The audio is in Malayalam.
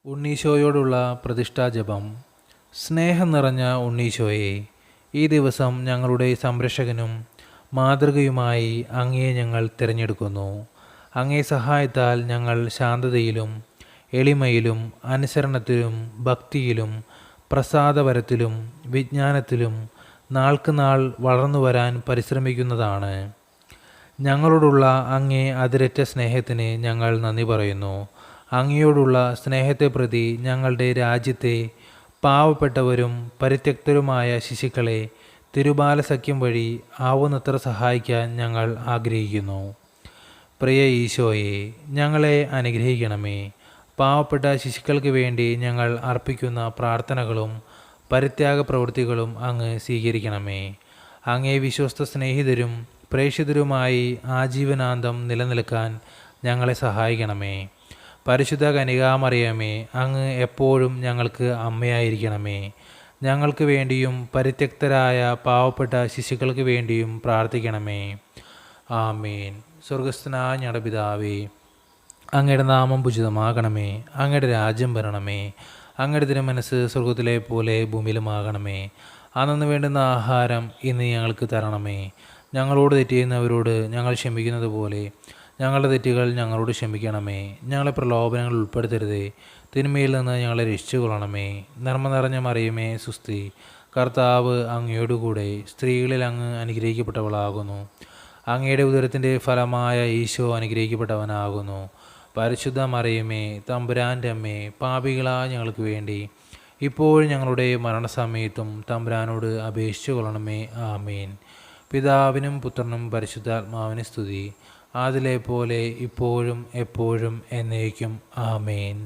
ഉണ്ണീശോയോടുള്ള പ്രതിഷ്ഠാജപം. സ്നേഹം നിറഞ്ഞ ഉണ്ണീശോയെ, ഈ ദിവസം ഞങ്ങളുടെ സംരക്ഷകനും മാതൃകയുമായി അങ്ങയെ ഞങ്ങൾ തിരഞ്ഞെടുക്കുന്നു. അങ്ങേ സഹായത്താൽ ഞങ്ങൾ ശാന്തതയിലും എളിമയിലും അനുസരണത്തിലും ഭക്തിയിലും പ്രസാദപരത്തിലും വിജ്ഞാനത്തിലും നാൾക്കുനാൾ വളർന്നു വരാൻ പരിശ്രമിക്കുന്നതാണ്. ഞങ്ങളോടുള്ള അങ്ങേ അതിരറ്റ സ്നേഹത്തിന് ഞങ്ങൾ നന്ദി പറയുന്നു. അങ്ങയോടുള്ള സ്നേഹത്തെ പ്രതി ഞങ്ങളുടെ രാജ്യത്തെ പാവപ്പെട്ടവരും പരിത്യക്തരുമായ ശിശുക്കളെ തിരുബാലസഖ്യം വഴി ആവുന്നത്ര സഹായിക്കാൻ ഞങ്ങൾ ആഗ്രഹിക്കുന്നു. പ്രിയ ഈശോയെ, ഞങ്ങളെ അനുഗ്രഹിക്കണമേ. പാവപ്പെട്ട ശിശുക്കൾക്ക് വേണ്ടി ഞങ്ങൾ അർപ്പിക്കുന്ന പ്രാർത്ഥനകളും പരിത്യാഗ പ്രവൃത്തികളും അങ്ങ് സ്വീകരിക്കണമേ. അങ്ങേ വിശ്വസ്ത സ്നേഹിതരും പ്രേക്ഷിതരുമായി ആജീവനാന്തം നിലനിൽക്കാൻ ഞങ്ങളെ സഹായിക്കണമേ. പരിശുദ്ധ കന്യകാമറിയമേ, അങ്ങ് എപ്പോഴും ഞങ്ങൾക്ക് അമ്മയായിരിക്കണമേ. ഞങ്ങൾക്ക് വേണ്ടിയും പരിത്യക്തരായ പാവപ്പെട്ട ശിശുക്കൾക്ക് വേണ്ടിയും പ്രാർത്ഥിക്കണമേ. ആമേൻ. സ്വർഗസ്ഥനായ ഞങ്ങളുടെ പിതാവേ, അങ്ങയുടെ നാമം പൂജിതമാകണമേ. അങ്ങയുടെ രാജ്യം വരണമേ. അങ്ങയുടെ തിരുമനസ്സ് സ്വർഗത്തിലെ പോലെ ഭൂമിയിലുമാകണമേ. അന്നു വേണ്ടുന്ന ആഹാരം ഇന്ന് ഞങ്ങൾക്ക് തരണമേ. ഞങ്ങളോട് തെറ്റ് ചെയ്യുന്നവരോട് ഞങ്ങൾ ക്ഷമിക്കുന്നത് പോലെ ഞങ്ങളുടെ തെറ്റുകൾ ഞങ്ങളോട് ക്ഷമിക്കണമേ. ഞങ്ങളെ പ്രലോഭനങ്ങളിൽ ഉൾപ്പെടുത്തരുതേ, തിന്മയിൽ നിന്ന് ഞങ്ങളെ രക്ഷിച്ചുകൊള്ളണമേ. നന്മ നിറഞ്ഞ മറിയമേ, സുസ്തി, കർത്താവ് അങ്ങയോടുകൂടെ സ്ത്രീകളിൽ അങ്ങ് അനുഗ്രഹിക്കപ്പെട്ടവളാകുന്നു. അങ്ങയുടെ ഉദരത്തിൻ്റെ ഫലമായ ഈശോ അനുഗ്രഹിക്കപ്പെട്ടവനാകുന്നു. പരിശുദ്ധ മറിയമേ, തമ്പുരാൻ്റെ അമ്മേ, പാപികളായ ഞങ്ങൾക്ക് വേണ്ടി ഇപ്പോഴും ഞങ്ങളുടെ മരണസമയത്തും തമ്പുരാനോട് അപേക്ഷിച്ചു കൊള്ളണമേ. ആമേൻ. പിതാവിനും പുത്രനും പരിശുദ്ധാത്മാവിന് സ്തുതി, അതിലെ പോലെ ഇപ്പോഴും എപ്പോഴും എന്നേക്കും. ആമേൻ.